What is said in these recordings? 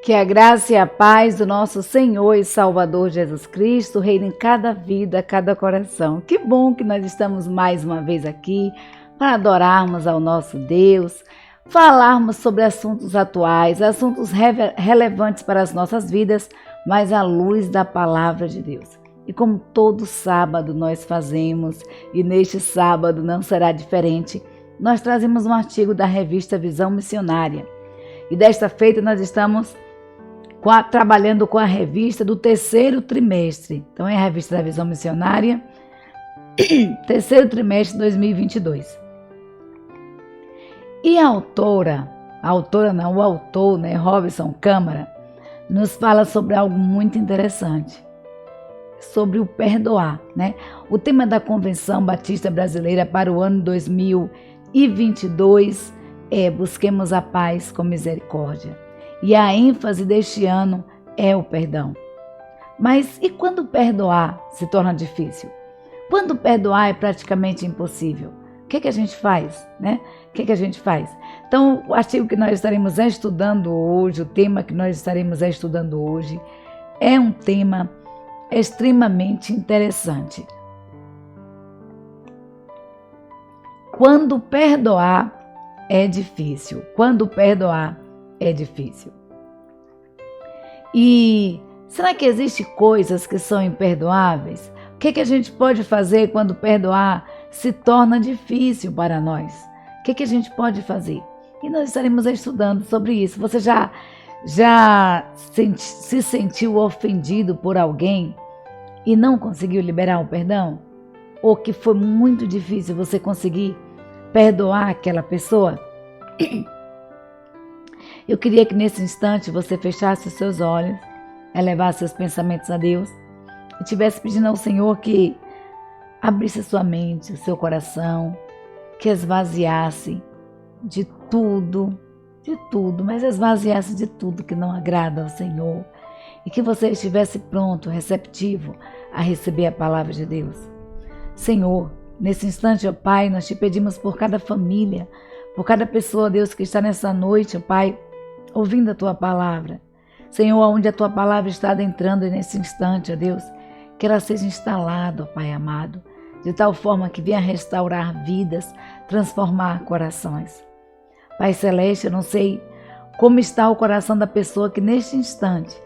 Que a graça e a paz do nosso Senhor e Salvador Jesus Cristo reine em cada vida, cada coração. Que bom que nós estamos mais uma vez aqui para adorarmos ao nosso Deus, falarmos sobre assuntos atuais, assuntos relevantes para as nossas vidas, mas à luz da palavra de Deus. E como todo sábado nós fazemos, e neste sábado não será diferente, nós trazemos um artigo da revista Visão Missionária. E desta feita nós estamos trabalhando com a revista do terceiro trimestre. Então é a revista da Visão Missionária, terceiro trimestre de 2022. E o autor, Robson Câmara, nos fala sobre algo muito interessante, sobre o perdoar, né? O tema da Convenção Batista Brasileira para o ano 2022 é Busquemos a Paz com Misericórdia. E a ênfase deste ano é o perdão. Mas e quando perdoar se torna difícil? Quando perdoar é praticamente impossível? O que a gente faz, né? O que a gente faz? Então, o artigo que nós estaremos estudando hoje, o tema que nós estaremos estudando hoje, é um tema extremamente interessante. Quando perdoar é difícil. Quando perdoar é difícil. E será que existem coisas que são imperdoáveis? O que a gente pode fazer quando perdoar se torna difícil para nós? O que a gente pode fazer? E nós estaremos estudando sobre isso. Você já se sentiu ofendido por alguém e não conseguiu liberar o perdão? Ou que foi muito difícil você conseguir perdoar aquela pessoa? Eu queria que nesse instante você fechasse os seus olhos, elevasse seus pensamentos a Deus e estivesse pedindo ao Senhor que abrisse sua mente, o seu coração, que esvaziasse de tudo, mas esvaziasse de tudo que não agrada ao Senhor e que você estivesse pronto, receptivo a receber a palavra de Deus. Senhor, nesse instante, ó Pai, nós te pedimos por cada família, por cada pessoa, Deus, que está nessa noite, ó Pai, ouvindo a Tua palavra. Senhor, onde a Tua palavra está adentrando nesse instante, ó Deus, que ela seja instalada, ó Pai amado, de tal forma que venha restaurar vidas, transformar corações. Pai Celeste, eu não sei como está o coração da pessoa que neste instante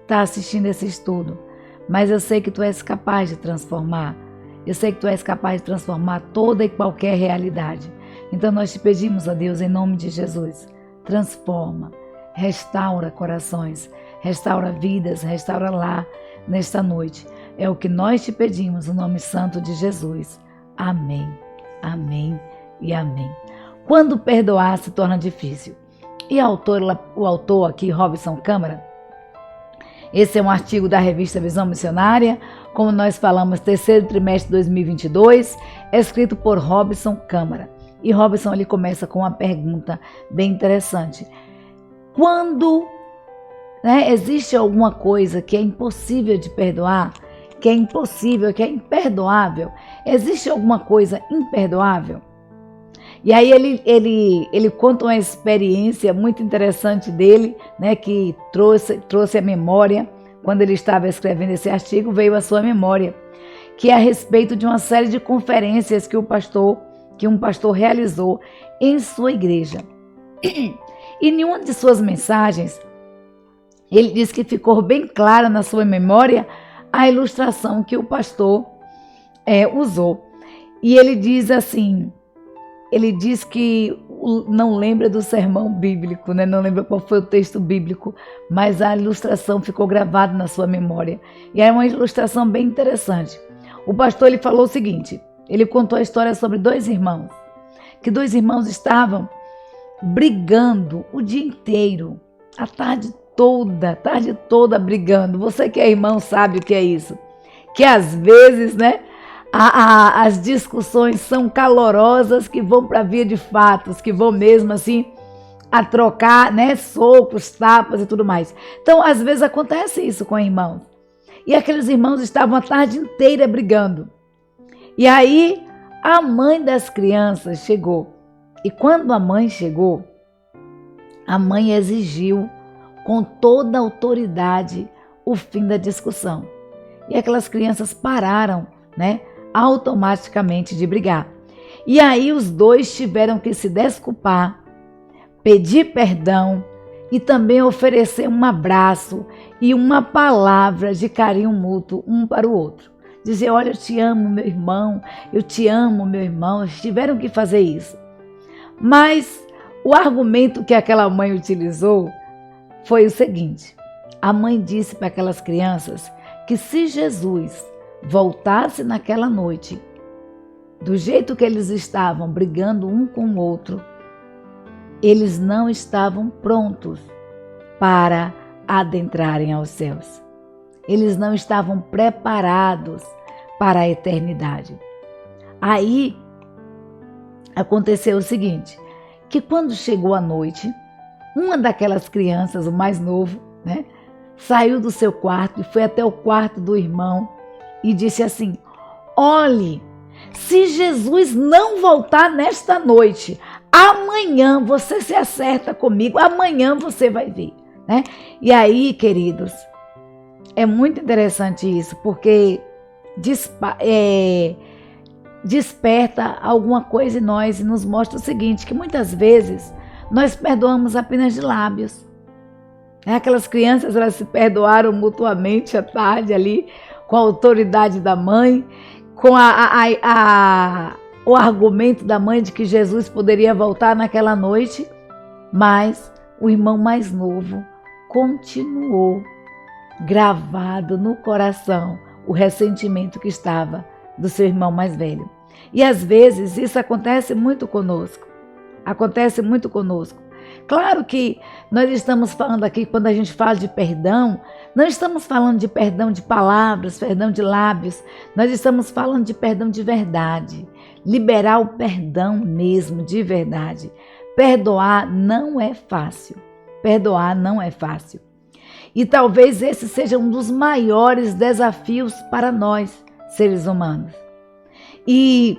está assistindo esse estudo, mas eu sei que Tu és capaz de transformar. Eu sei que Tu és capaz de transformar toda e qualquer realidade. Então nós te pedimos, ó Deus, em nome de Jesus, transforma, restaura corações, restaura vidas, restaura lá nesta noite. É o que nós te pedimos, no nome santo de Jesus. Amém, amém e amém. Quando perdoar se torna difícil. E o autor aqui, Robson Câmara, esse é um artigo da revista Visão Missionária, como nós falamos, terceiro trimestre de 2022, é escrito por Robson Câmara. E Robson ele começa com uma pergunta bem interessante. Quando existe alguma coisa que é impossível de perdoar, que é impossível, que é imperdoável, existe alguma coisa imperdoável? E aí ele conta uma experiência muito interessante dele, né, que trouxe a memória, quando ele estava escrevendo esse artigo, veio à sua memória, que é a respeito de uma série de conferências que um pastor realizou em sua igreja. E em uma de suas mensagens, ele diz que ficou bem clara na sua memória a ilustração que o pastor usou. E ele diz assim, ele diz que não lembra do sermão bíblico, né? Não lembra qual foi o texto bíblico, mas a ilustração ficou gravada na sua memória. E é uma ilustração bem interessante. O pastor ele falou o seguinte, ele contou a história sobre dois irmãos, que dois irmãos estavam brigando o dia inteiro, a tarde toda brigando. Você que é irmão sabe o que é isso. Que às vezes, né, as discussões são calorosas, que vão para a via de fatos, que vão mesmo assim a trocar, né, socos, tapas e tudo mais. Então, às vezes acontece isso com irmãos. E aqueles irmãos estavam a tarde inteira brigando. E aí, a mãe das crianças chegou. E quando a mãe chegou, a mãe exigiu com toda a autoridade o fim da discussão. E aquelas crianças pararam, né, automaticamente de brigar. E aí os dois tiveram que se desculpar, pedir perdão e também oferecer um abraço e uma palavra de carinho mútuo um para o outro. Dizer, olha, eu te amo, meu irmão, eu te amo, meu irmão. Eles tiveram que fazer isso. Mas o argumento que aquela mãe utilizou foi o seguinte. A mãe disse para aquelas crianças que se Jesus voltasse naquela noite, do jeito que eles estavam brigando um com o outro, eles não estavam prontos para adentrarem aos céus. Eles não estavam preparados para a eternidade. Aí aconteceu o seguinte, que quando chegou a noite, uma daquelas crianças, o mais novo, né, saiu do seu quarto e foi até o quarto do irmão e disse assim, olhe, se Jesus não voltar nesta noite, amanhã você se acerta comigo, amanhã você vai ver, né? E aí, queridos, é muito interessante isso, porque desperta alguma coisa em nós e nos mostra o seguinte, que muitas vezes nós perdoamos apenas de lábios. Aquelas crianças, elas se perdoaram mutuamente à tarde ali, com a autoridade da mãe, com o argumento da mãe de que Jesus poderia voltar naquela noite, mas o irmão mais novo continuou gravado no coração o ressentimento que estava do seu irmão mais velho. E às vezes isso acontece muito conosco. Acontece muito conosco. Claro que nós estamos falando aqui, quando a gente fala de perdão, não estamos falando de perdão de palavras, perdão de lábios, nós estamos falando de perdão de verdade. Liberar o perdão mesmo, de verdade. Perdoar não é fácil. Perdoar não é fácil. E talvez esse seja um dos maiores desafios para nós, seres humanos. E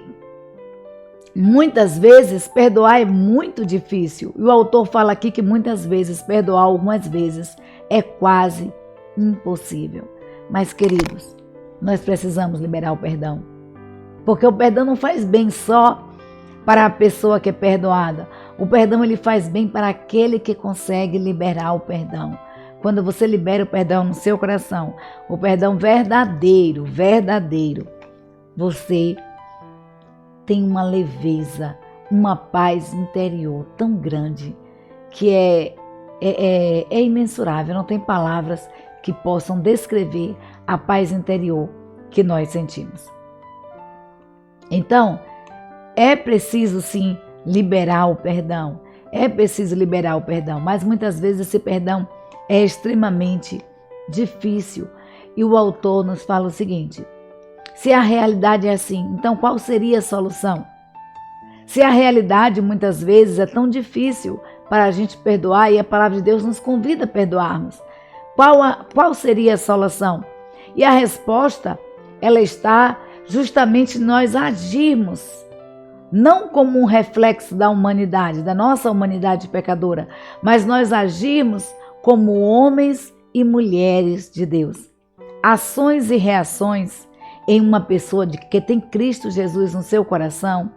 muitas vezes perdoar é muito difícil. E o autor fala aqui que muitas vezes perdoar algumas vezes é quase impossível. Mas, queridos, nós precisamos liberar o perdão. Porque o perdão não faz bem só para a pessoa que é perdoada. O perdão ele faz bem para aquele que consegue liberar o perdão. Quando você libera o perdão no seu coração, o perdão verdadeiro, você tem uma leveza, uma paz interior tão grande que é imensurável. Não tem palavras que possam descrever a paz interior que nós sentimos. Então, é preciso sim liberar o perdão. É preciso liberar o perdão, mas muitas vezes esse perdão é extremamente difícil. E o autor nos fala o seguinte: se a realidade é assim, então qual seria a solução? Se a realidade muitas vezes é tão difícil para a gente perdoar e a palavra de Deus nos convida a perdoarmos, qual seria a solução? E a resposta, ela está justamente nós agirmos, não como um reflexo da humanidade, da nossa humanidade pecadora, mas nós agirmos como homens e mulheres de Deus. Ações e reações em uma pessoa que tem Cristo Jesus no seu coração,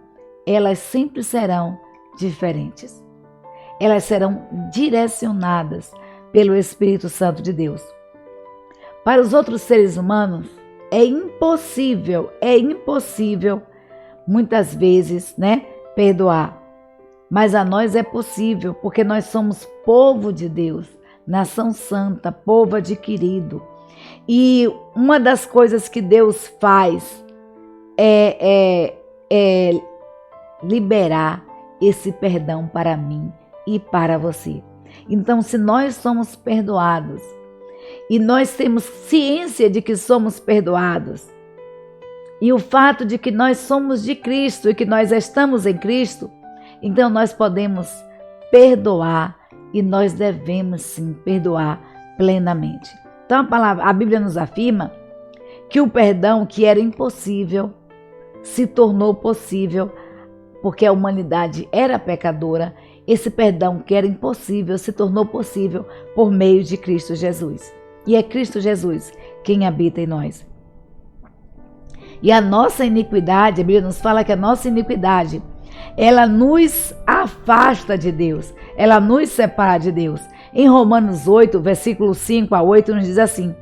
elas sempre serão diferentes. Elas serão direcionadas pelo Espírito Santo de Deus. Para os outros seres humanos, é impossível muitas vezes, perdoar. Mas a nós é possível, porque nós somos povo de Deus, nação santa, povo adquirido. E uma das coisas que Deus faz é liberar esse perdão para mim e para você. Então, se nós somos perdoados e nós temos ciência de que somos perdoados, e o fato de que nós somos de Cristo e que nós estamos em Cristo, então nós podemos perdoar e nós devemos sim perdoar plenamente. Então a Bíblia nos afirma que o perdão que era impossível se tornou possível porque a humanidade era pecadora Esse perdão que era impossível se tornou possível por meio de Cristo Jesus. E é Cristo Jesus quem habita em nós. E a nossa iniquidade, a Bíblia nos fala que a nossa iniquidade, ela nos afasta de Deus, ela nos separa de Deus. Em Romanos 8, versículos 5 a 8, nos diz assim: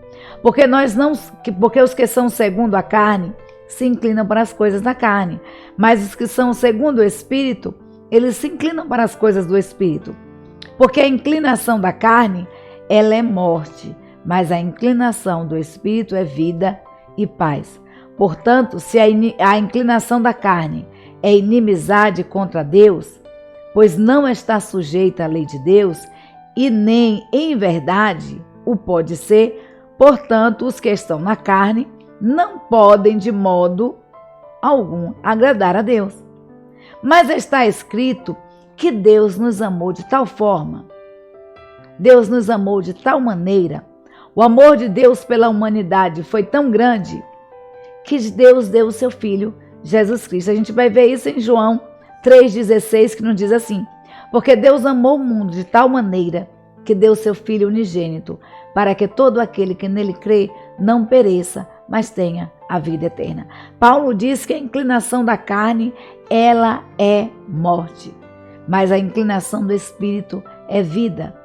porque os que são segundo a carne se inclinam para as coisas da carne, mas os que são segundo o Espírito, eles se inclinam para as coisas do Espírito. Porque a inclinação da carne, ela é morte, mas a inclinação do Espírito é vida e paz. Portanto, se a inclinação da carne é inimizade contra Deus, pois não está sujeita à lei de Deus, e nem em verdade o pode ser, portanto, os que estão na carne não podem de modo algum agradar a Deus. Mas está escrito que Deus nos amou de tal forma, Deus nos amou de tal maneira, o amor de Deus pela humanidade foi tão grande que Deus deu o seu Filho, Jesus Cristo. A gente vai ver isso em João 3,16, que nos diz assim: porque Deus amou o mundo de tal maneira que deu o seu Filho unigênito, para que todo aquele que nele crê não pereça, mas tenha a vida eterna. Paulo diz que a inclinação da carne, ela é morte, mas a inclinação do Espírito é vida.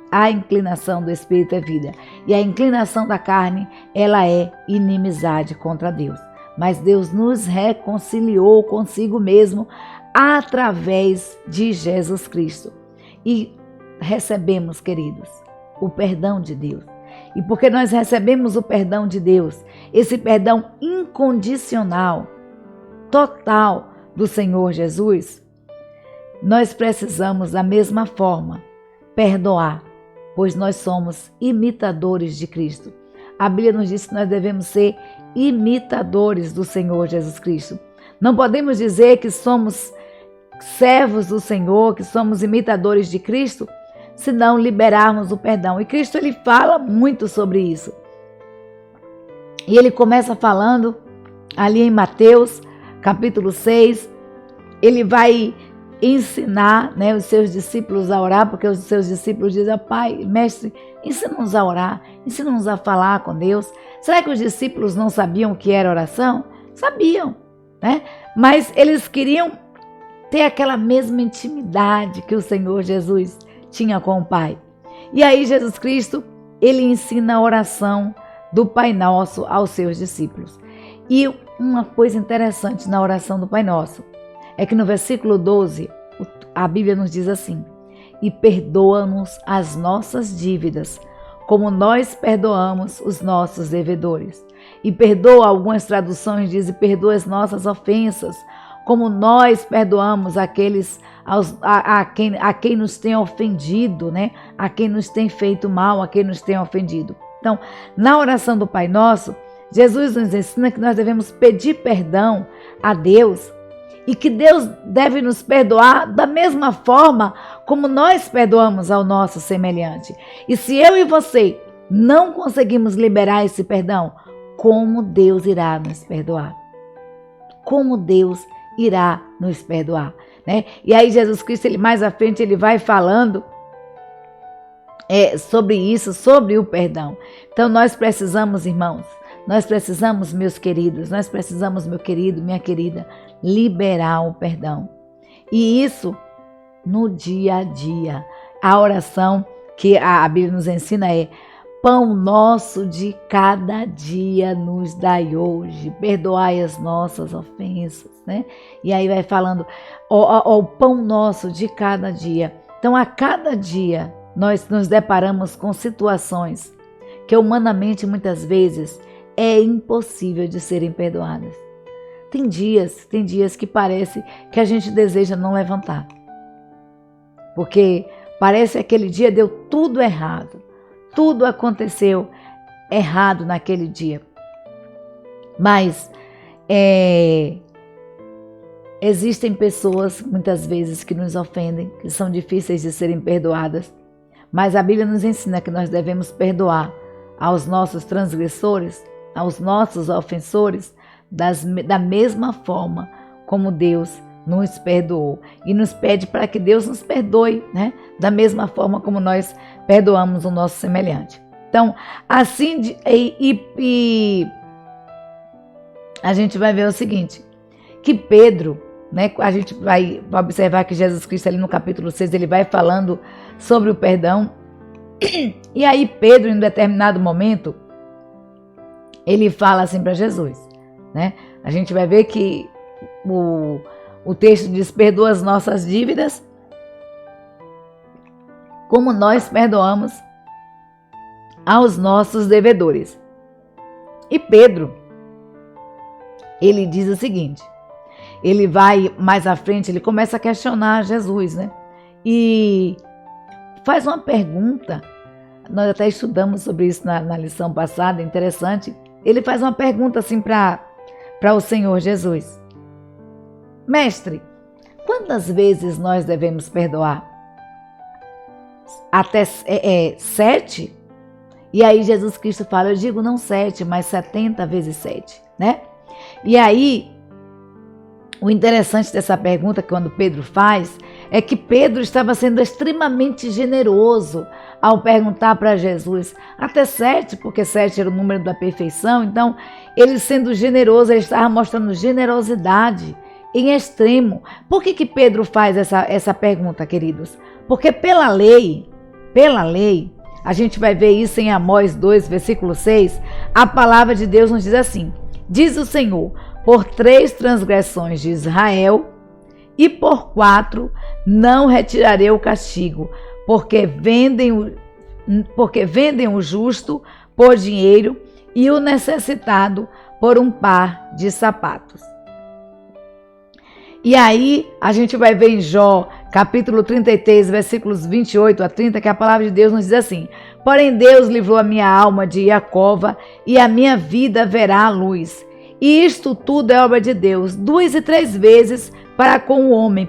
A inclinação do Espírito é vida. E a inclinação da carne, ela é inimizade contra Deus. Mas Deus nos reconciliou consigo mesmo através de Jesus Cristo. E recebemos, queridos, o perdão de Deus. E porque nós recebemos o perdão de Deus, esse perdão incondicional, total do Senhor Jesus, nós precisamos da mesma forma perdoar, pois nós somos imitadores de Cristo. A Bíblia nos diz que nós devemos ser imitadores do Senhor Jesus Cristo. Não podemos dizer que somos servos do Senhor, que somos imitadores de Cristo, se não liberarmos o perdão. E Cristo, ele fala muito sobre isso. E ele começa falando ali em Mateus, capítulo 6, ele vai ensinar, os seus discípulos a orar, porque os seus discípulos dizem: Pai, mestre, ensina-nos a orar, ensina-nos a falar com Deus. Será que os discípulos não sabiam o que era oração? Sabiam, né? Mas eles queriam ter aquela mesma intimidade que o Senhor Jesus tinha com o Pai. E aí Jesus Cristo, ele ensina a oração do Pai Nosso aos seus discípulos. E uma coisa interessante na oração do Pai Nosso é que no versículo 12, a Bíblia nos diz assim: e perdoa-nos as nossas dívidas, como nós perdoamos os nossos devedores. E perdoa, algumas traduções dizem, perdoa as nossas ofensas, como nós perdoamos aqueles a quem nos tem ofendido, a quem nos tem feito mal, a quem nos tem ofendido. Então, na oração do Pai Nosso, Jesus nos ensina que nós devemos pedir perdão a Deus e que Deus deve nos perdoar da mesma forma como nós perdoamos ao nosso semelhante. E se eu e você não conseguimos liberar esse perdão, como Deus irá nos perdoar? Como Deus irá nos perdoar? E aí Jesus Cristo, ele mais à frente, ele vai falando sobre isso, sobre o perdão. Então nós precisamos, irmãos, nós precisamos, meus queridos, nós precisamos, meu querido, minha querida, liberar o perdão. E isso no dia a dia. A oração que a Bíblia nos ensina é: pão nosso de cada dia nos dai hoje, perdoai as nossas ofensas, E aí vai falando, o pão nosso de cada dia. Então, a cada dia, nós nos deparamos com situações que humanamente, muitas vezes, é impossível de serem perdoadas. Tem dias que parece que a gente deseja não levantar. Porque parece que aquele dia deu tudo errado. Tudo aconteceu errado naquele dia. Mas existem pessoas, muitas vezes, que nos ofendem, que são difíceis de serem perdoadas. Mas a Bíblia nos ensina que nós devemos perdoar aos nossos transgressores, aos nossos ofensores, da mesma forma como Deus nos perdoou e nos pede para que Deus nos perdoe, né? Da mesma forma como nós perdoamos o nosso semelhante. Então, assim, a gente vai ver o seguinte, que Pedro, né? A gente vai observar que Jesus Cristo ali no capítulo 6, ele vai falando sobre o perdão. E aí Pedro, em um determinado momento, ele fala assim para Jesus, né? A gente vai ver que o texto diz: perdoa as nossas dívidas, como nós perdoamos aos nossos devedores. E Pedro, ele diz o seguinte, ele vai mais à frente, ele começa a questionar Jesus, né? E faz uma pergunta, nós até estudamos sobre isso na lição passada, interessante. Ele faz uma pergunta assim para o Senhor Jesus: Mestre, quantas vezes nós devemos perdoar? Até 7? E aí Jesus Cristo fala, eu digo não 7, mas 70 vezes 7, né? E aí, o interessante dessa pergunta, quando Pedro faz, é que Pedro estava sendo extremamente generoso ao perguntar para Jesus até 7, porque 7 era o número da perfeição. Então, ele sendo generoso, ele estava mostrando generosidade em extremo. Por que Pedro faz essa pergunta, queridos? Porque pela lei, a gente vai ver isso em Amós 2, versículo 6, a palavra de Deus nos diz assim: diz o Senhor, por 3 transgressões de Israel e por 4 não retirarei o castigo, porque vendem o justo por dinheiro e o necessitado por um par de sapatos. E aí a gente vai ver em Jó, capítulo 33, versículos 28 a 30, que a palavra de Deus nos diz assim: porém Deus livrou a minha alma de Iacova e a minha vida verá a luz. E isto tudo é obra de Deus, 2 e 3 vezes para com o homem,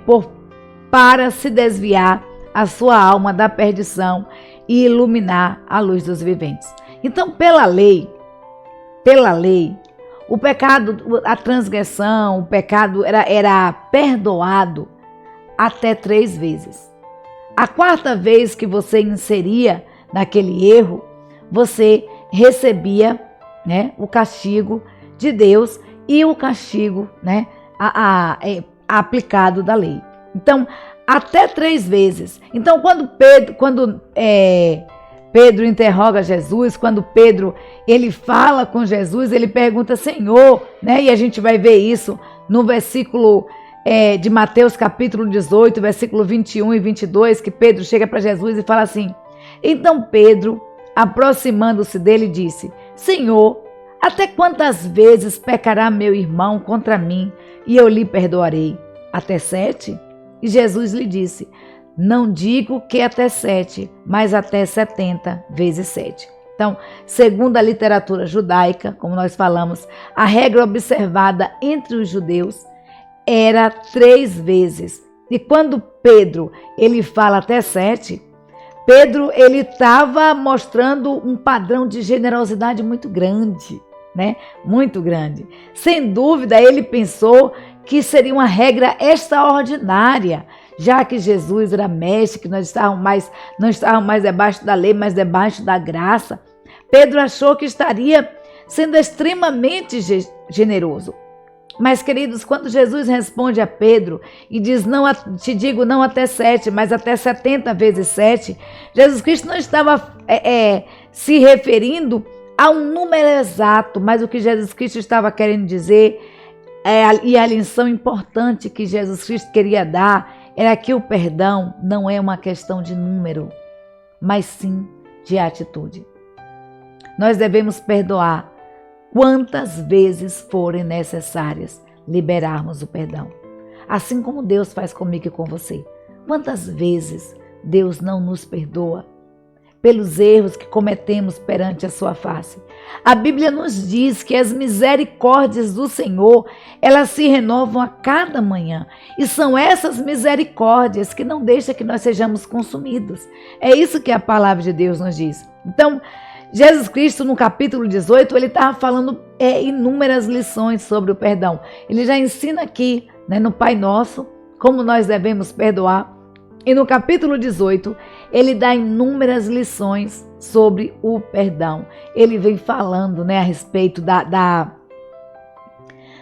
para se desviar a sua alma da perdição e iluminar a luz dos viventes. Então, pela lei, o pecado, a transgressão, o pecado era perdoado até 3 vezes. A 4ª vez que você inseria naquele erro, você recebia, né, o castigo de Deus e o castigo, né, aplicado da lei. Então, até 3 vezes. Então, quando Pedro interroga Jesus, quando Pedro ele fala com Jesus, ele pergunta, Senhor, né? E a gente vai ver isso no versículo de Mateus capítulo 18, versículo 21 e 22, que Pedro chega para Jesus e fala assim: então Pedro, aproximando-se dele, disse: Senhor, até quantas vezes pecará meu irmão contra mim e eu lhe perdoarei? Até 7? E Jesus lhe disse: não digo que até 7, mas até 70 vezes 7. Então, segundo a literatura judaica, como nós falamos, a regra observada entre os judeus era 3 vezes. E quando Pedro ele fala até 7, Pedro ele estava mostrando um padrão de generosidade muito grande, né? Muito grande. Sem dúvida, ele pensou que seria uma regra extraordinária, já que Jesus era mestre, que não estávamos mais debaixo da lei, mas debaixo da graça. Pedro achou que estaria sendo extremamente generoso. Mas, queridos, quando Jesus responde a Pedro e diz, não te digo não até 7, mas até 70 vezes 7, Jesus Cristo não estava se referindo a um número exato, mas o que Jesus Cristo estava querendo dizer, e a lição importante que Jesus Cristo queria dar, era que o perdão não é uma questão de número, mas sim de atitude. Nós devemos perdoar quantas vezes forem necessárias liberarmos o perdão. Assim como Deus faz comigo e com você. Quantas vezes Deus não nos perdoa pelos erros que cometemos perante a sua face? A Bíblia nos diz que as misericórdias do Senhor, elas se renovam a cada manhã. E são essas misericórdias que não deixam que nós sejamos consumidos. É isso que a palavra de Deus nos diz. Então, Jesus Cristo, no capítulo 18, ele estava falando inúmeras lições sobre o perdão. Ele já ensina aqui, né, no Pai Nosso, como nós devemos perdoar. E no capítulo 18, ele dá inúmeras lições sobre o perdão. Ele vem falando, né, a respeito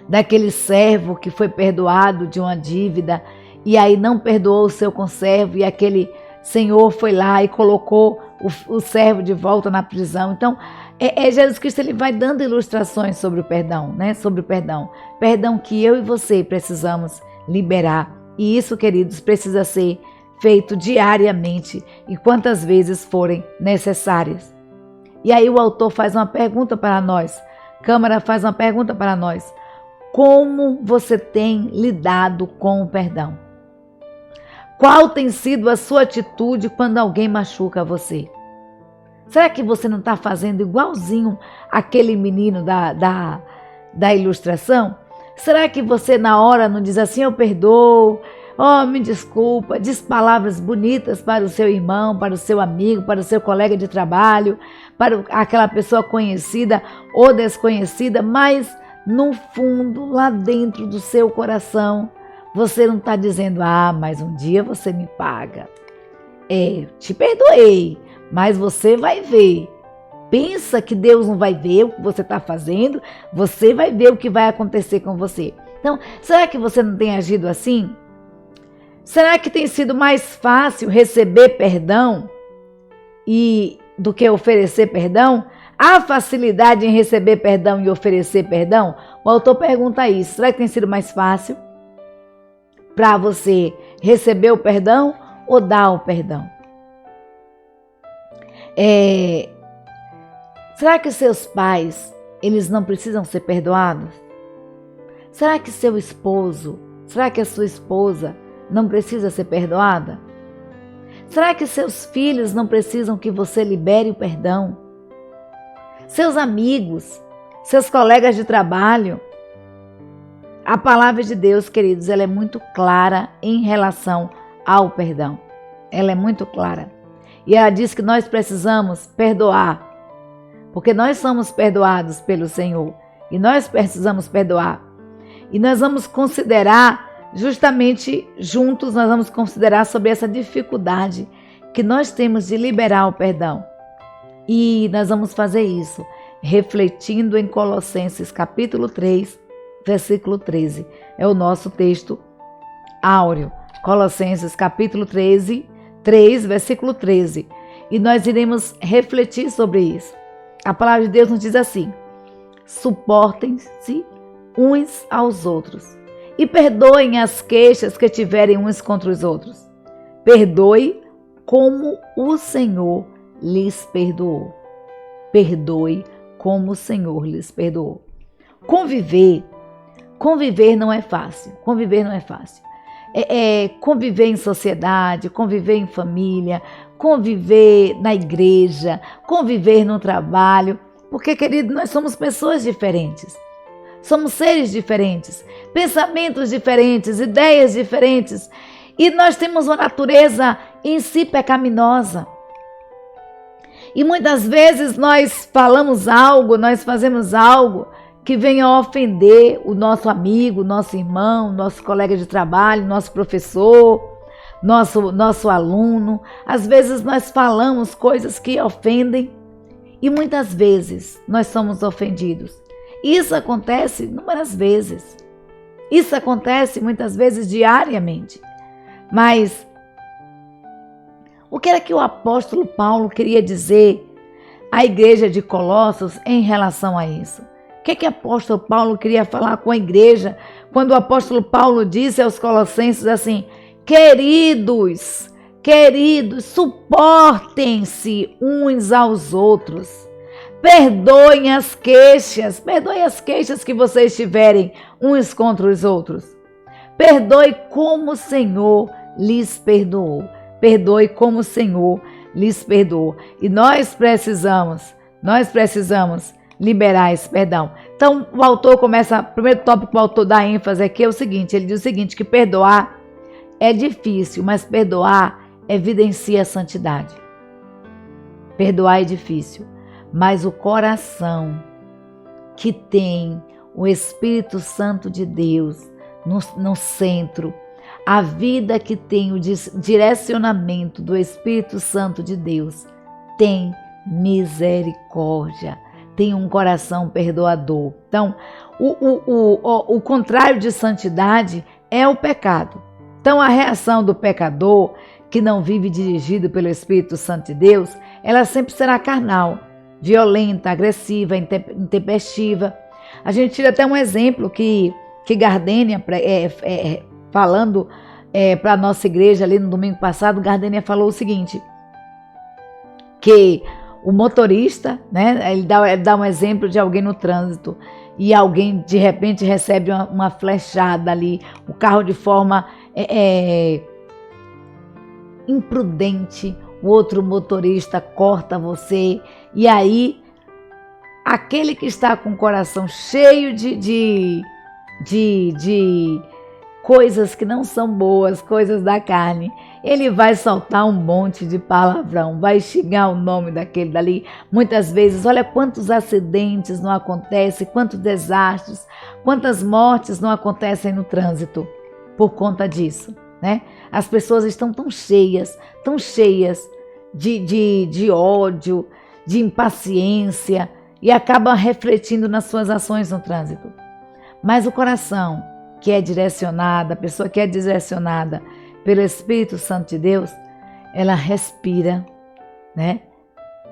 daquele servo que foi perdoado de uma dívida e aí não perdoou o seu conservo, e aquele senhor foi lá e colocou o servo de volta na prisão. Então, Jesus Cristo, ele vai dando ilustrações sobre o perdão, né? Sobre o perdão. Perdão que eu e você precisamos liberar. E isso, queridos, precisa ser feito diariamente e quantas vezes forem necessárias. E aí o autor faz uma pergunta para nós. Câmara faz uma pergunta para nós. Como você tem lidado com o perdão? Qual tem sido a sua atitude quando alguém machuca você? Será que você não está fazendo igualzinho aquele menino da ilustração? Será que você na hora não diz assim, eu perdoo, oh, me desculpa, diz palavras bonitas para o seu irmão, para o seu amigo, para o seu colega de trabalho, para aquela pessoa conhecida ou desconhecida, mas no fundo, lá dentro do seu coração, você não está dizendo, mas um dia você me paga. Te perdoei, mas você vai ver. Pensa que Deus não vai ver o que você está fazendo, você vai ver o que vai acontecer com você. Então, será que você não tem agido assim? Será que tem sido mais fácil receber perdão do que oferecer perdão? Há facilidade em receber perdão e oferecer perdão? O autor pergunta isso. Será que tem sido mais fácil para você receber o perdão ou dar o perdão? Será que seus pais, eles não precisam ser perdoados? Será que seu esposo, será que a sua esposa não precisa ser perdoada? Será que seus filhos não precisam que você libere o perdão? Seus amigos, seus colegas de trabalho? A palavra de Deus, queridos, ela é muito clara em relação ao perdão. Ela é muito clara. E ela diz que nós precisamos perdoar, porque nós somos perdoados pelo Senhor. E nós precisamos perdoar. E nós vamos considerar, justamente juntos, nós vamos considerar sobre essa dificuldade que nós temos de liberar o perdão. E nós vamos fazer isso refletindo em Colossenses capítulo 3, versículo 13. É o nosso texto áureo. Colossenses capítulo 3, versículo 13. E nós iremos refletir sobre isso. A palavra de Deus nos diz assim: suportem-se uns aos outros e perdoem as queixas que tiverem uns contra os outros. Perdoe como o Senhor lhes perdoou. Perdoe como o Senhor lhes perdoou. Conviver não é fácil. Conviver não é fácil. Conviver em sociedade, conviver em família, conviver na igreja, conviver no trabalho. Porque, querido, nós somos pessoas diferentes. Somos seres diferentes, pensamentos diferentes, ideias diferentes. E nós temos uma natureza em si pecaminosa. E muitas vezes nós falamos algo, nós fazemos algo que venha a ofender o nosso amigo, nosso irmão, nosso colega de trabalho, nosso professor, nosso aluno. Às vezes nós falamos coisas que ofendem e muitas vezes nós somos ofendidos. Isso acontece inúmeras vezes. Isso acontece muitas vezes diariamente. Mas o que era que o apóstolo Paulo queria dizer à igreja de Colossos em relação a isso? O que o apóstolo Paulo queria falar com a igreja quando o apóstolo Paulo disse aos colossenses assim: queridos, suportem-se uns aos outros. Perdoem as queixas que vocês tiverem uns contra os outros. Perdoe como o Senhor lhes perdoou. Perdoe como o Senhor lhes perdoou. E nós precisamos liberar esse perdão. Então, o primeiro tópico que o autor dá ênfase aqui é o seguinte, ele diz o seguinte, que perdoar é difícil, mas perdoar evidencia a santidade. Perdoar é difícil, mas o coração que tem o Espírito Santo de Deus no centro, a vida que tem o direcionamento do Espírito Santo de Deus, tem misericórdia, tem um coração perdoador. Então, o contrário de santidade é o pecado. Então, a reação do pecador, que não vive dirigido pelo Espírito Santo de Deus, ela sempre será carnal, violenta, agressiva, intempestiva. A gente tira até um exemplo que Gardênia, falando para a nossa igreja ali no domingo passado, Gardênia falou o seguinte, que o motorista, né, ele dá um exemplo de alguém no trânsito e alguém de repente recebe uma flechada ali, o carro de forma imprudente, o outro motorista corta você e aí aquele que está com o coração cheio de coisas que não são boas, coisas da carne, ele vai soltar um monte de palavrão, vai xingar o nome daquele dali. Muitas vezes, olha quantos acidentes não acontecem, quantos desastres, quantas mortes não acontecem no trânsito por conta disso, né? As pessoas estão tão cheias de ódio, de impaciência e acabam refletindo nas suas ações no trânsito. Mas o coração que é direcionada, a pessoa que é direcionada pelo Espírito Santo de Deus, ela respira, né?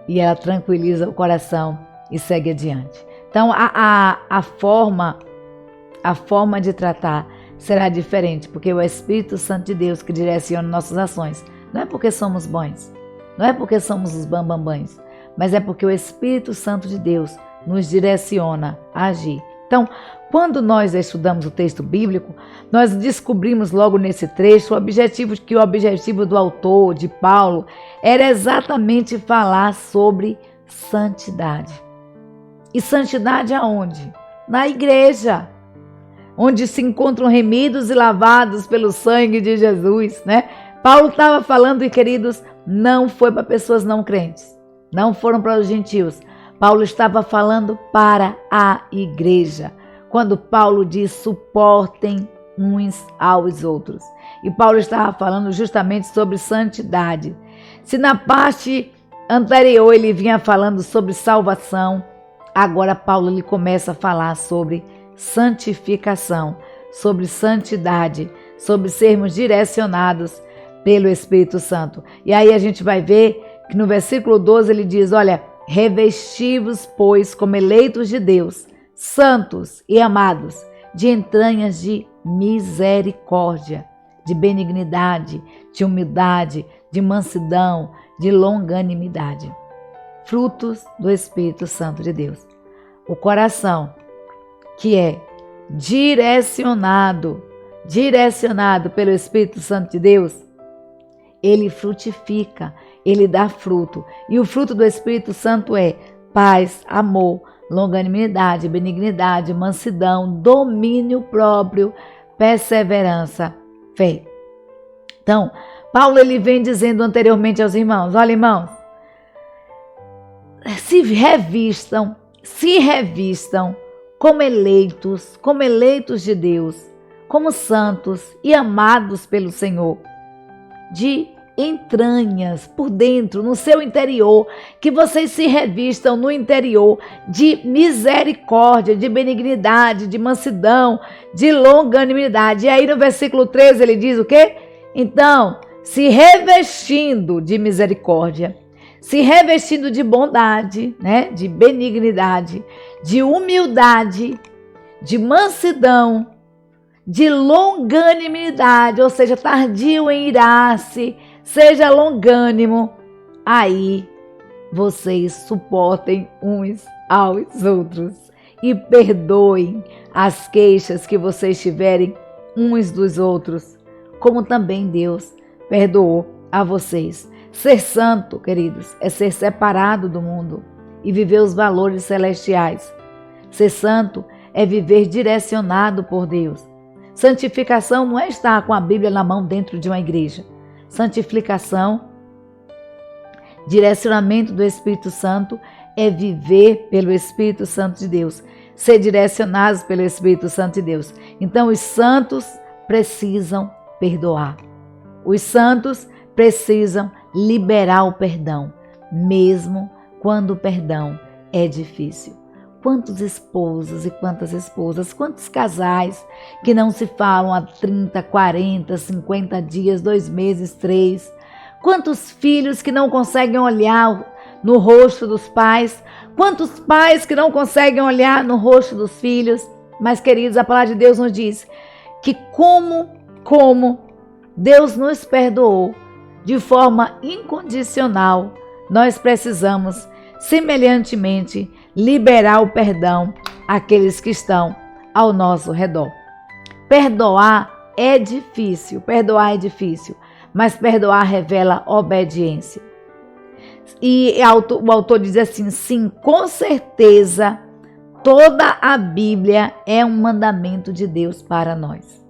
E ela tranquiliza o coração e segue adiante. Então, a forma de tratar será diferente, porque é o Espírito Santo de Deus que direciona nossas ações. Não é porque somos bons, não é porque somos os bambambãs, mas é porque o Espírito Santo de Deus nos direciona a agir. Então, quando nós estudamos o texto bíblico, nós descobrimos logo nesse trecho o objetivo do autor, de Paulo, era exatamente falar sobre santidade. E santidade aonde? Na igreja, onde se encontram remidos e lavados pelo sangue de Jesus, né? Paulo estava falando, e queridos, não foi para pessoas não crentes, não foram para os gentios. Paulo estava falando para a igreja. Quando Paulo diz suportem uns aos outros. E Paulo estava falando justamente sobre santidade. Se na parte anterior ele vinha falando sobre salvação, agora Paulo ele começa a falar sobre santificação, sobre santidade, sobre sermos direcionados pelo Espírito Santo. E aí a gente vai ver que no versículo 12 ele diz, olha, revesti-vos, pois, como eleitos de Deus, santos e amados, de entranhas de misericórdia, de benignidade, de humildade, de mansidão, de longanimidade. Frutos do Espírito Santo de Deus. O coração que é direcionado pelo Espírito Santo de Deus, ele frutifica, ele dá fruto. E o fruto do Espírito Santo é paz, amor, longanimidade, benignidade, mansidão, domínio próprio, perseverança, fé. Então, Paulo ele vem dizendo anteriormente aos irmãos, olha irmãos, se revistam como eleitos de Deus, como santos e amados pelo Senhor, de entranhas, por dentro, no seu interior, que vocês se revistam no interior de misericórdia, de benignidade, de mansidão, de longanimidade. E aí no versículo 13 ele diz o quê? Então, se revestindo de misericórdia, se revestindo de bondade, né? De benignidade, de humildade, de mansidão, de longanimidade, ou seja, tardio em irar-se, seja longânimo, aí vocês suportem uns aos outros e perdoem as queixas que vocês tiverem uns dos outros, como também Deus perdoou a vocês. Ser santo, queridos, é ser separado do mundo e viver os valores celestiais. Ser santo é viver direcionado por Deus. Santificação não é estar com a Bíblia na mão dentro de uma igreja. Santificação, direcionamento do Espírito Santo, é viver pelo Espírito Santo de Deus, ser direcionados pelo Espírito Santo de Deus. Então os santos precisam perdoar. Os santos precisam liberar o perdão, mesmo quando o perdão é difícil. Quantos esposos e quantas esposas, quantos casais que não se falam há 30, 40, 50 dias, 2 meses, 3. Quantos filhos que não conseguem olhar no rosto dos pais. Quantos pais que não conseguem olhar no rosto dos filhos. Mas, queridos, a palavra de Deus nos diz que como Deus nos perdoou de forma incondicional, nós precisamos, semelhantemente, liberar o perdão àqueles que estão ao nosso redor. Perdoar é difícil, mas perdoar revela obediência. E o autor diz assim, sim, com certeza, toda a Bíblia é um mandamento de Deus para nós.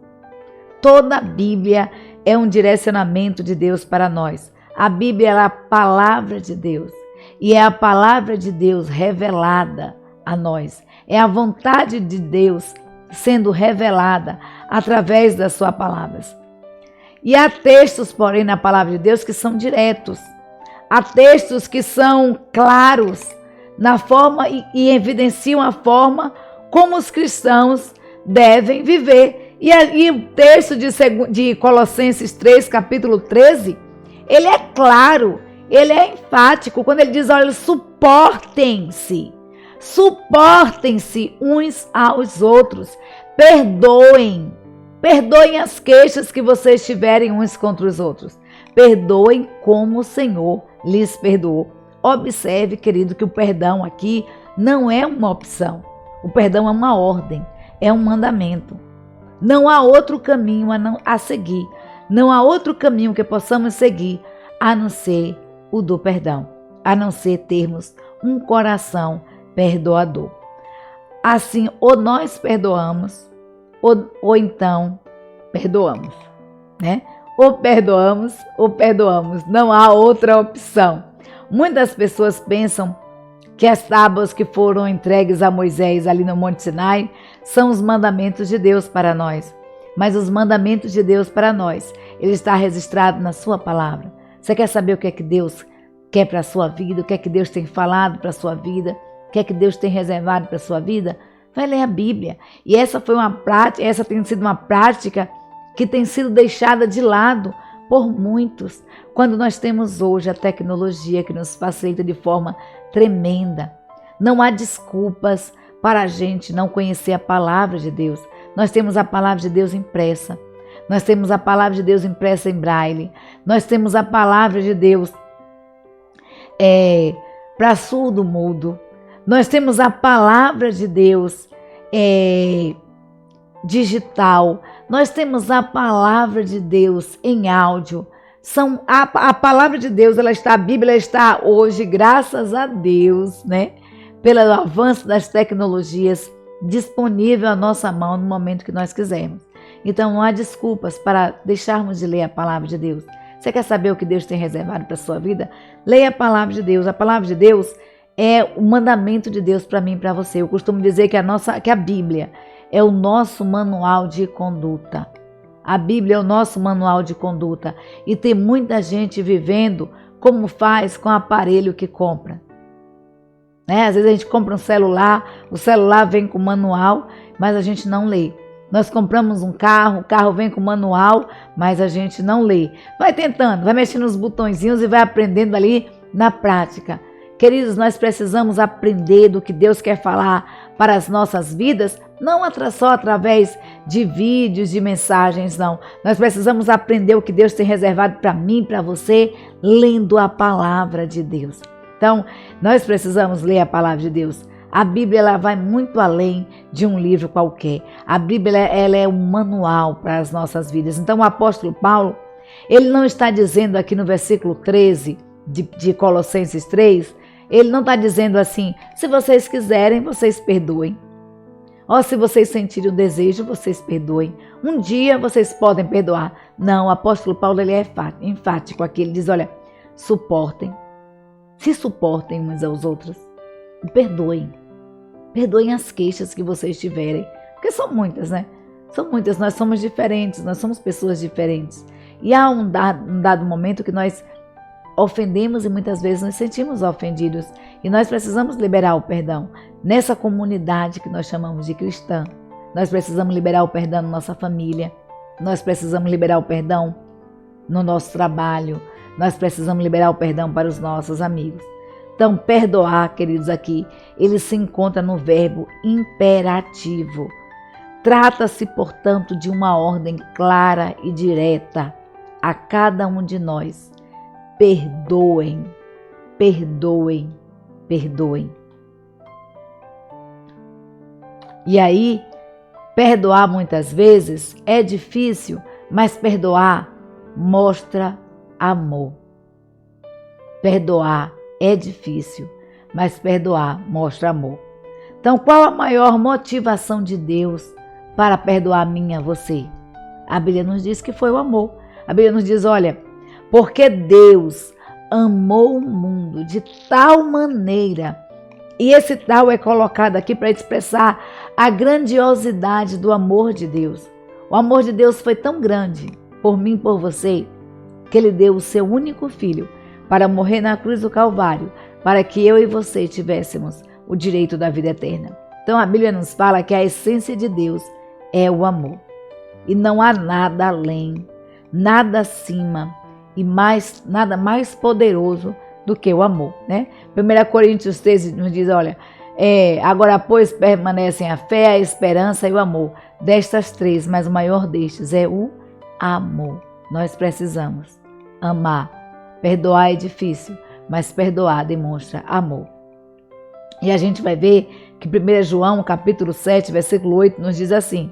Toda a Bíblia é um direcionamento de Deus para nós. A Bíblia é a palavra de Deus. E é a palavra de Deus revelada a nós. É a vontade de Deus sendo revelada através das suas palavras. E há textos, porém, na palavra de Deus que são diretos. Há textos que são claros na forma e evidenciam a forma como os cristãos devem viver. E o texto de Colossenses 3, capítulo 13, ele é claro, ele é enfático, quando ele diz, olha, suportem-se uns aos outros, perdoem as queixas que vocês tiverem uns contra os outros, perdoem como o Senhor lhes perdoou. Observe, querido, que o perdão aqui não é uma opção, o perdão é uma ordem, é um mandamento. Não há outro caminho a seguir, não há outro caminho que possamos seguir a não ser o do perdão, a não ser termos um coração perdoador. Assim, ou nós perdoamos, ou então perdoamos, né? Ou perdoamos, não há outra opção. Muitas pessoas pensam que as tábuas que foram entregues a Moisés ali no Monte Sinai são os mandamentos de Deus para nós. Mas os mandamentos de Deus para nós, ele está registrado na sua palavra. Você quer saber o que é que Deus quer para a sua vida? O que é que Deus tem falado para a sua vida? O que é que Deus tem reservado para a sua vida? Vai ler a Bíblia. E essa tem sido uma prática que tem sido deixada de lado por muitos. Quando nós temos hoje a tecnologia que nos facilita de forma tremenda. Não há desculpas para a gente não conhecer a palavra de Deus. Nós temos a palavra de Deus impressa. Nós temos a palavra de Deus impressa em braille. Nós temos a palavra de Deus para surdo mudo. Nós temos a palavra de Deus digital. Nós temos a palavra de Deus em áudio. A palavra de Deus, a Bíblia está hoje, graças a Deus, né? Pelo avanço das tecnologias, disponível à nossa mão no momento que nós quisermos. Então não há desculpas para deixarmos de ler a palavra de Deus. Você quer saber o que Deus tem reservado para a sua vida? Leia a palavra de Deus. A palavra de Deus é o mandamento de Deus para mim e para você. Eu costumo dizer que a Bíblia é o nosso manual de conduta. A Bíblia é o nosso manual de conduta. E tem muita gente vivendo como faz com o aparelho que compra. Né? Às vezes a gente compra um celular, o celular vem com manual, mas a gente não lê. Nós compramos um carro, o carro vem com manual, mas a gente não lê. Vai tentando, vai mexendo nos botõezinhos e vai aprendendo ali na prática. Queridos, nós precisamos aprender do que Deus quer falar para as nossas vidas, não só através de vídeos, de mensagens, não. Nós precisamos aprender o que Deus tem reservado para mim e para você, lendo a palavra de Deus. Então, nós precisamos ler a palavra de Deus. A Bíblia ela vai muito além de um livro qualquer. A Bíblia ela é um manual para as nossas vidas. Então, o apóstolo Paulo, ele não está dizendo aqui no versículo 13 de Colossenses 3, ele não está dizendo assim, se vocês quiserem, vocês perdoem. Ou se vocês sentirem o desejo, vocês perdoem. Um dia vocês podem perdoar. Não, o apóstolo Paulo ele é enfático aqui. Ele diz, olha, se suportem uns aos outros. Perdoem. Perdoem as queixas que vocês tiverem. Porque são muitas, né? São muitas. Nós somos diferentes, nós somos pessoas diferentes. E há um dado momento que nós ofendemos e muitas vezes nos sentimos ofendidos. E nós precisamos liberar o perdão. Nessa comunidade que nós chamamos de cristã, nós precisamos liberar o perdão na nossa família. Nós precisamos liberar o perdão no nosso trabalho. Nós precisamos liberar o perdão para os nossos amigos. Então, perdoar, queridos, aqui, ele se encontra no verbo imperativo. Trata-se, portanto, de uma ordem clara e direta a cada um de nós. Perdoem, perdoem, perdoem. E aí, perdoar muitas vezes é difícil, mas perdoar mostra amor. Perdoar é difícil, mas perdoar mostra amor. Então, qual a maior motivação de Deus para perdoar a mim e a você? A Bíblia nos diz que foi o amor. A Bíblia nos diz, olha, porque Deus amou o mundo de tal maneira, e esse tal é colocado aqui para expressar a grandiosidade do amor de Deus. O amor de Deus foi tão grande por mim e por você, que Ele deu o seu único filho para morrer na cruz do Calvário, para que eu e você tivéssemos o direito da vida eterna. Então a Bíblia nos fala que a essência de Deus é o amor. E não há nada além, nada acima e nada mais poderoso do que o amor, né? 1 Coríntios 13 nos diz, olha, agora pois permanecem a fé, a esperança e o amor. Destas três, mas o maior destes é o amor. Nós precisamos amar. Perdoar é difícil, mas perdoar demonstra amor. E a gente vai ver que 1 João, capítulo 7, versículo 8, nos diz assim: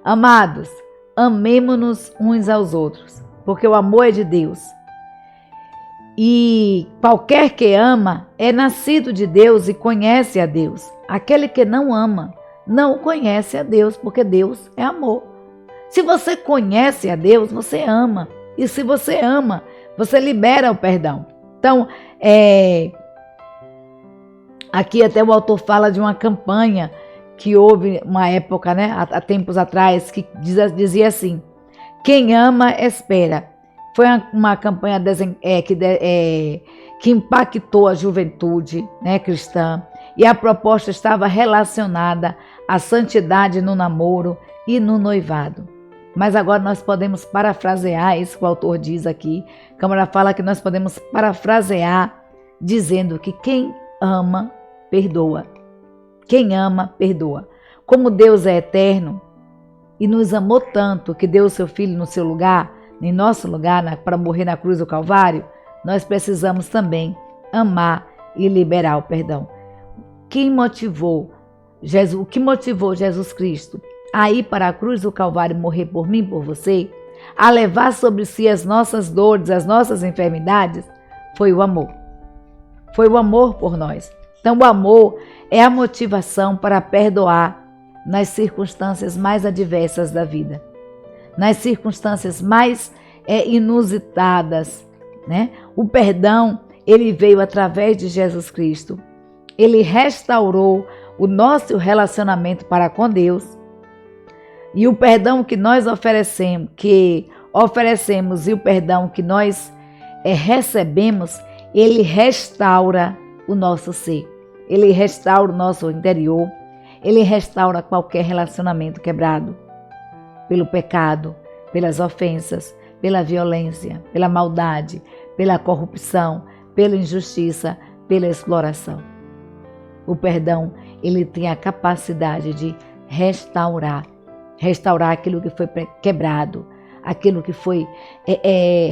Amados, amemo-nos uns aos outros, porque o amor é de Deus. E qualquer que ama é nascido de Deus e conhece a Deus. Aquele que não ama não conhece a Deus, porque Deus é amor. Se você conhece a Deus, você ama. E se você ama, você libera o perdão. Então, aqui até o autor fala de uma campanha que houve uma época, né, há tempos atrás, que dizia assim: quem ama, espera. Foi uma campanha que impactou a juventude, né, cristã, e a proposta estava relacionada à santidade no namoro e no noivado. Mas agora nós podemos parafrasear isso que o autor diz aqui. A Câmara fala que nós podemos parafrasear dizendo que quem ama, perdoa. Quem ama, perdoa. Como Deus é eterno e nos amou tanto que deu o seu Filho no seu lugar, em nosso lugar, para morrer na cruz do Calvário, nós precisamos também amar e liberar o perdão. O que motivou Jesus Cristo a ir para a cruz do Calvário e morrer por mim e por você, a levar sobre si as nossas dores, as nossas enfermidades, foi o amor. Foi o amor por nós. Então o amor é a motivação para perdoar nas circunstâncias mais adversas da vida, nas circunstâncias mais inusitadas, né? O perdão, ele veio através de Jesus Cristo. Ele restaurou o nosso relacionamento para com Deus. E o perdão que nós oferecemos e o perdão que nós recebemos, ele restaura o nosso ser. Ele restaura o nosso interior. Ele restaura qualquer relacionamento quebrado pelo pecado, pelas ofensas, pela violência, pela maldade, pela corrupção, pela injustiça, pela exploração. O perdão, ele tem a capacidade de restaurar aquilo que foi quebrado, aquilo que foi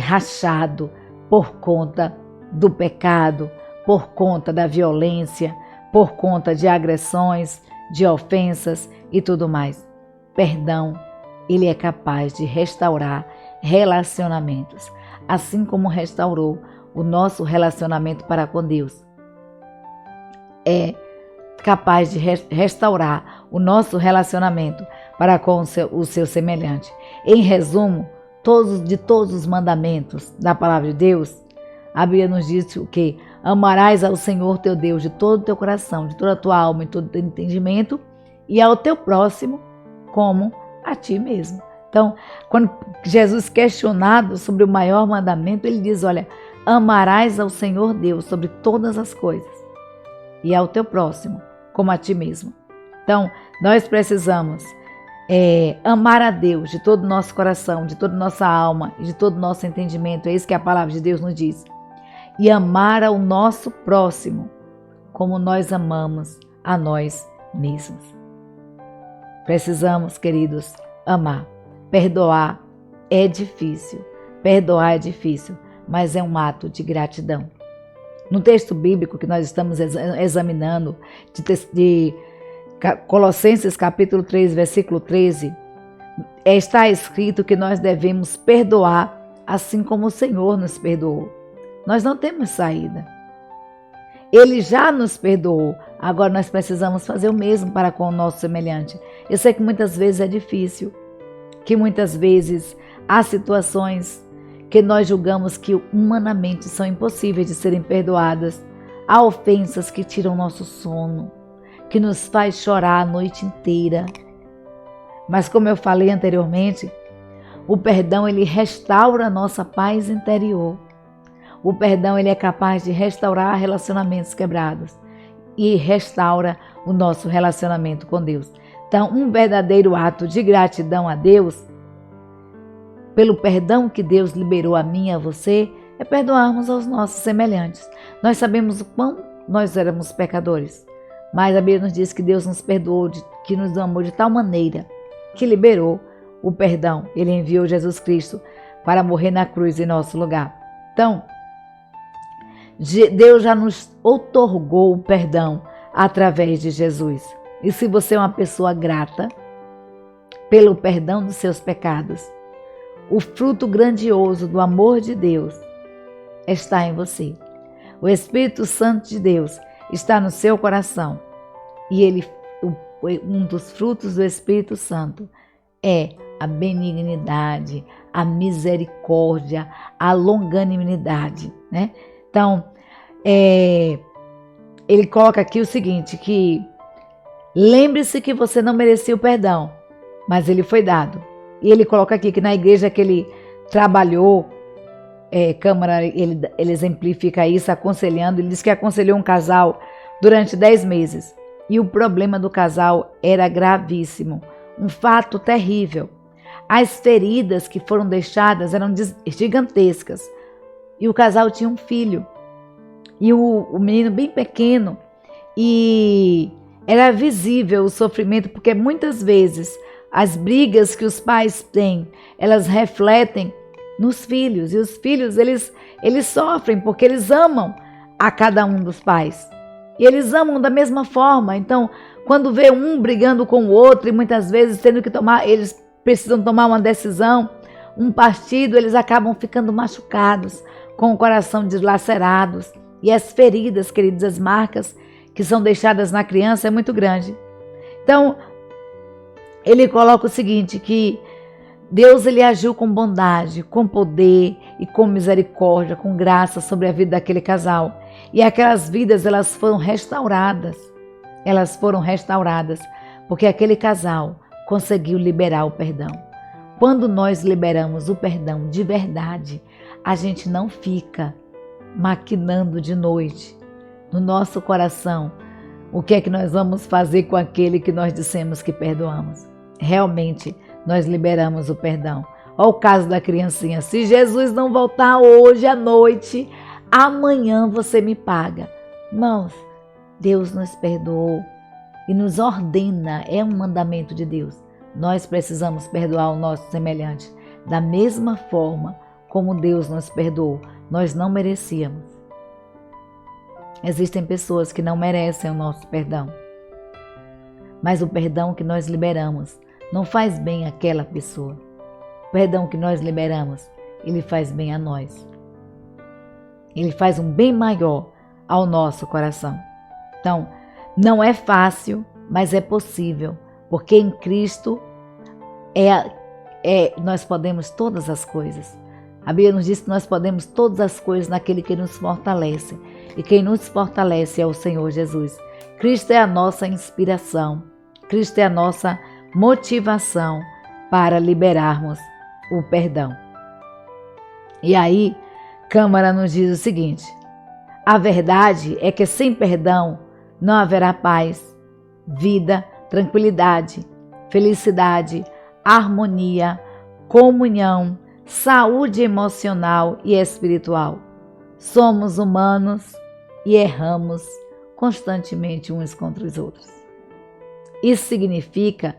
rachado por conta do pecado, por conta da violência, por conta de agressões, de ofensas e tudo mais. Perdão, ele é capaz de restaurar relacionamentos, assim como restaurou o nosso relacionamento para com Deus. É capaz de restaurar o nosso relacionamento para com o seu semelhante. Em resumo, todos os mandamentos da palavra de Deus, a Bíblia nos diz o quê? Amarás ao Senhor teu Deus de todo o teu coração, de toda a tua alma e todo o teu entendimento, e ao teu próximo como a ti mesmo. Então, quando Jesus questionado sobre o maior mandamento, ele diz, olha, amarás ao Senhor Deus sobre todas as coisas e ao teu próximo como a ti mesmo. Então, nós precisamos amar a Deus de todo o nosso coração, de toda a nossa alma e de todo o nosso entendimento. É isso que a palavra de Deus nos diz. E amar ao nosso próximo como nós amamos a nós mesmos. Precisamos, queridos, amar. Perdoar é difícil. Perdoar é difícil, mas é um ato de gratidão. No texto bíblico que nós estamos examinando, de Colossenses capítulo 3, versículo 13, está escrito que nós devemos perdoar assim como o Senhor nos perdoou. Nós não temos saída. Ele já nos perdoou, agora nós precisamos fazer o mesmo para com o nosso semelhante. Eu sei que muitas vezes é difícil, que muitas vezes há situações que nós julgamos que humanamente são impossíveis de serem perdoadas. Há ofensas que tiram nosso sono, que nos faz chorar a noite inteira. Mas como eu falei anteriormente, o perdão ele restaura a nossa paz interior. O perdão ele é capaz de restaurar relacionamentos quebrados e restaura o nosso relacionamento com Deus. Então, um verdadeiro ato de gratidão a Deus, pelo perdão que Deus liberou a mim e a você, é perdoarmos aos nossos semelhantes. Nós sabemos o quão nós éramos pecadores, mas a Bíblia nos diz que Deus nos perdoou, que nos amou de tal maneira que liberou o perdão. Ele enviou Jesus Cristo para morrer na cruz em nosso lugar. Então, Deus já nos outorgou o perdão através de Jesus. E se você é uma pessoa grata pelo perdão dos seus pecados, o fruto grandioso do amor de Deus está em você. O Espírito Santo de Deus está no seu coração. E um dos frutos do Espírito Santo é a benignidade, a misericórdia, a longanimidade, né? Então, ele coloca aqui o seguinte, que lembre-se que você não merecia o perdão, mas ele foi dado. E ele coloca aqui que na igreja que ele trabalhou, Câmara, ele exemplifica isso aconselhando, ele diz que aconselhou um casal durante 10 meses. E o problema do casal era gravíssimo, um fato terrível. As feridas que foram deixadas eram gigantescas. E o casal tinha um filho. E o menino bem pequeno. E era visível o sofrimento, porque muitas vezes as brigas que os pais têm, elas refletem nos filhos. E os filhos, eles sofrem porque eles amam a cada um dos pais. E eles amam da mesma forma. Então, quando vê um brigando com o outro, e muitas vezes tendo que eles precisam tomar uma decisão, um partido, eles acabam ficando machucados, com o coração dilacerados. E as feridas, queridos, as marcas que são deixadas na criança é muito grande. Então, ele coloca o seguinte, que Deus ele agiu com bondade, com poder e com misericórdia, com graça sobre a vida daquele casal. E aquelas vidas, elas foram restauradas. Elas foram restauradas porque aquele casal conseguiu liberar o perdão. Quando nós liberamos o perdão de verdade, a gente não fica maquinando de noite no nosso coração o que é que nós vamos fazer com aquele que nós dissemos que perdoamos. Realmente, nós liberamos o perdão. Olha o caso da criancinha. Se Jesus não voltar hoje à noite, amanhã você me paga. Irmãos, Deus nos perdoou e nos ordena, é um mandamento de Deus. Nós precisamos perdoar o nosso semelhante da mesma forma como Deus nos perdoou. Nós não merecíamos. Existem pessoas que não merecem o nosso perdão. Mas o perdão que nós liberamos não faz bem àquela pessoa. O perdão que nós liberamos, ele faz bem a nós. Ele faz um bem maior ao nosso coração. Então, não é fácil, mas é possível. Porque em Cristo nós podemos todas as coisas. A Bíblia nos diz que nós podemos todas as coisas naquele que nos fortalece. E quem nos fortalece é o Senhor Jesus. Cristo é a nossa inspiração. Cristo é a nossa motivação para liberarmos o perdão. E aí, Câmara nos diz o seguinte: a verdade é que sem perdão não haverá paz, vida, tranquilidade, felicidade, harmonia, comunhão, saúde emocional e espiritual. Somos humanos e erramos constantemente uns contra os outros. Isso significa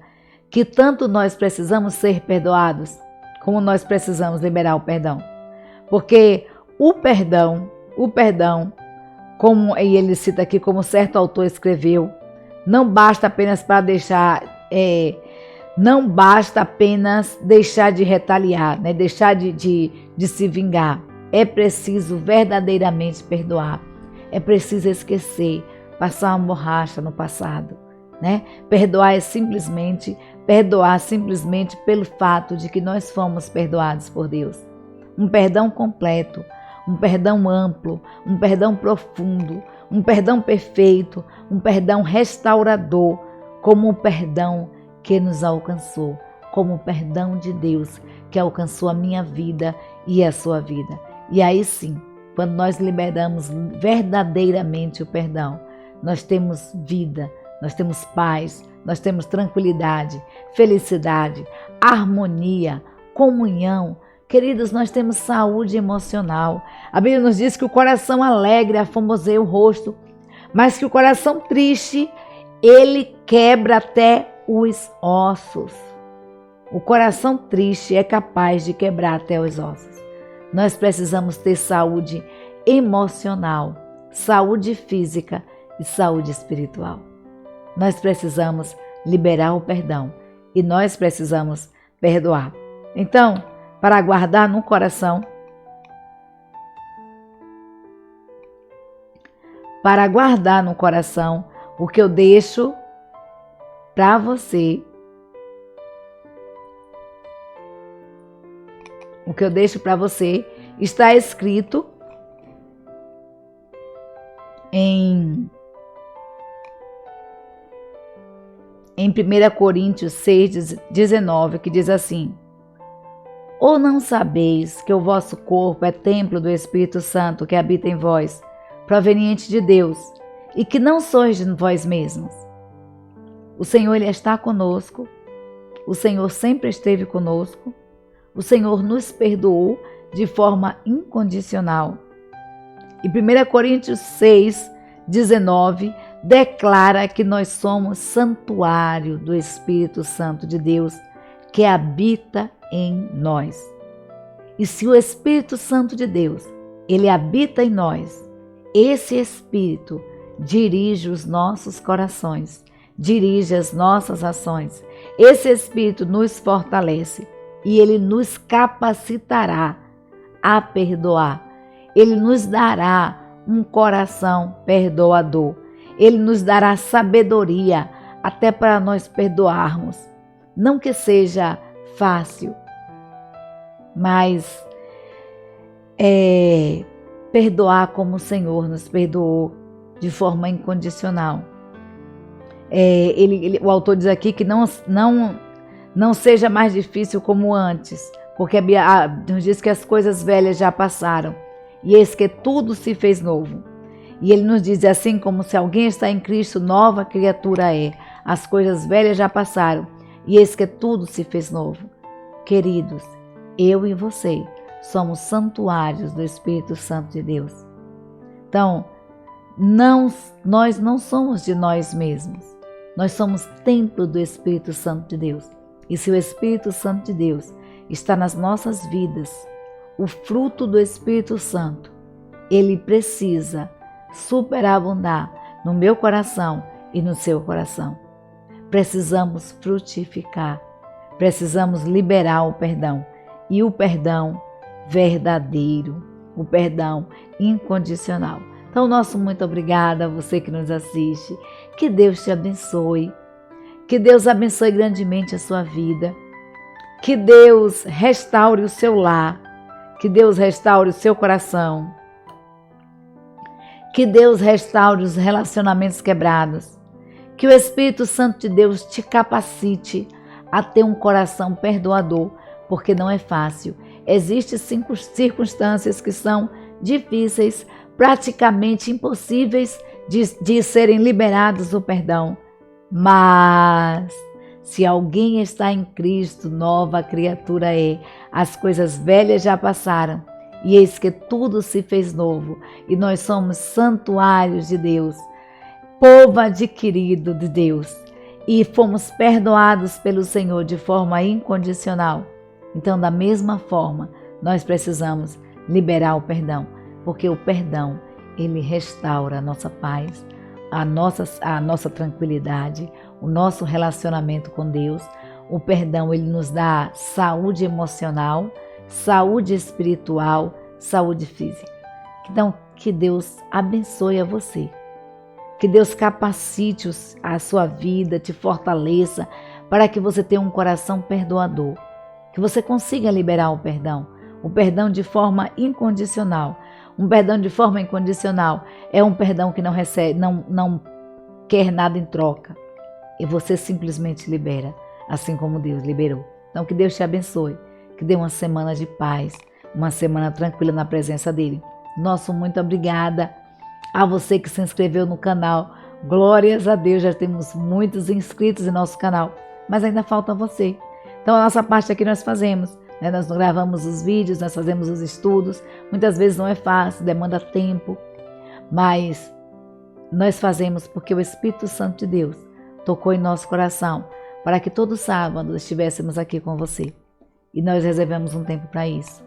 que tanto nós precisamos ser perdoados, como nós precisamos liberar o perdão. Porque o perdão, como ele cita aqui, como certo autor escreveu, não basta apenas para não basta apenas deixar de retaliar, né? Deixar de se vingar. É preciso verdadeiramente perdoar. É preciso esquecer, passar uma borracha no passado, né? Perdoar simplesmente pelo fato de que nós fomos perdoados por Deus. Um perdão completo, um perdão amplo, um perdão profundo, um perdão perfeito, um perdão restaurador, como o perdão que nos alcançou, como o perdão de Deus que alcançou a minha vida e a sua vida. E aí sim, quando nós liberamos verdadeiramente o perdão, nós temos vida, nós temos paz, nós temos tranquilidade, felicidade, harmonia, comunhão. Queridos, nós temos saúde emocional. A Bíblia nos diz que o coração alegre aformoseia o rosto, mas que o coração triste, ele quebra até os ossos. O coração triste é capaz de quebrar até os ossos. Nós precisamos ter saúde emocional, saúde física e saúde espiritual. Nós precisamos liberar o perdão e nós precisamos perdoar. Então, para guardar no coração, o que eu deixo para você, está escrito em 1 Coríntios 6:19, que diz assim: ou não sabeis que o vosso corpo é templo do Espírito Santo que habita em vós, proveniente de Deus, e que não sois de vós mesmos? O Senhor, Ele está conosco, o Senhor sempre esteve conosco, o Senhor nos perdoou de forma incondicional. E 1 Coríntios 6:19 declara que nós somos santuário do Espírito Santo de Deus que habita em nós. E se o Espírito Santo de Deus, ele habita em nós, esse Espírito dirige os nossos corações, dirige as nossas ações. Esse Espírito nos fortalece e ele nos capacitará a perdoar. Ele nos dará um coração perdoador. Ele nos dará sabedoria até para nós perdoarmos. Não que seja fácil, mas perdoar como o Senhor nos perdoou, de forma incondicional. O autor diz aqui que não seja mais difícil como antes, porque a Bíblia nos diz que as coisas velhas já passaram, e eis que tudo se fez novo. E ele nos diz assim, como se alguém está em Cristo, nova criatura é. As coisas velhas já passaram, e eis que tudo se fez novo. Queridos, eu e você somos santuários do Espírito Santo de Deus. Então, nós não somos de nós mesmos. Nós somos templo do Espírito Santo de Deus. E se o Espírito Santo de Deus está nas nossas vidas, o fruto do Espírito Santo, ele precisa superabundar no meu coração e no seu coração. Precisamos frutificar, precisamos liberar o perdão, e o perdão verdadeiro, o perdão incondicional. Então, nosso muito obrigada a você que nos assiste. Que Deus te abençoe, que Deus abençoe grandemente a sua vida, que Deus restaure o seu lar, Que Deus restaure o seu coração. Que Deus restaure os relacionamentos quebrados. Que o Espírito Santo de Deus te capacite a ter um coração perdoador, porque não é fácil. Existem circunstâncias que são difíceis, praticamente impossíveis de serem liberados o perdão. Mas se alguém está em Cristo, nova criatura é. As coisas velhas já passaram e eis que tudo se fez novo. E nós somos santuários de Deus, povo adquirido de Deus. E fomos perdoados pelo Senhor de forma incondicional. Então, da mesma forma, nós precisamos liberar o perdão, porque o perdão, ele restaura a nossa paz, a nossa tranquilidade, o nosso relacionamento com Deus. O perdão, ele nos dá saúde emocional, saúde espiritual, saúde física. Então, que Deus abençoe a você. Que Deus capacite a sua vida, te fortaleça, para que você tenha um coração perdoador. Que você consiga liberar o perdão de forma incondicional. Um perdão de forma incondicional é um perdão que não recebe, não quer nada em troca. E você simplesmente libera, assim como Deus liberou. Então que Deus te abençoe, que dê uma semana de paz, uma semana tranquila na presença dEle. Nosso muito obrigada a você que se inscreveu no canal. Glórias a Deus, já temos muitos inscritos em nosso canal, mas ainda falta você. Então a nossa parte aqui nós fazemos, né? Nós gravamos os vídeos, nós fazemos os estudos, muitas vezes não é fácil, demanda tempo, mas nós fazemos porque o Espírito Santo de Deus tocou em nosso coração para que todo sábado estivéssemos aqui com você. E nós reservamos um tempo para isso.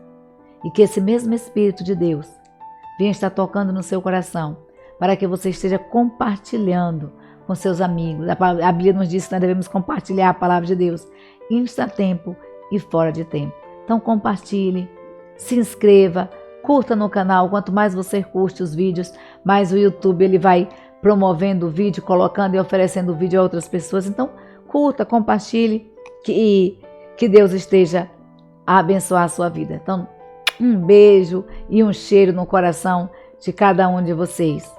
E que esse mesmo Espírito de Deus venha estar tocando no seu coração, para que você esteja compartilhando com seus amigos. A Bíblia nos diz que nós devemos compartilhar a palavra de Deus insta-tempo e fora de tempo. Então compartilhe, se inscreva, curta no canal. Quanto mais você curte os vídeos, mais o YouTube ele vai promovendo o vídeo, colocando e oferecendo o vídeo a outras pessoas. Então curta, compartilhe, que Deus esteja a abençoar a sua vida. Então um beijo e um cheiro no coração de cada um de vocês.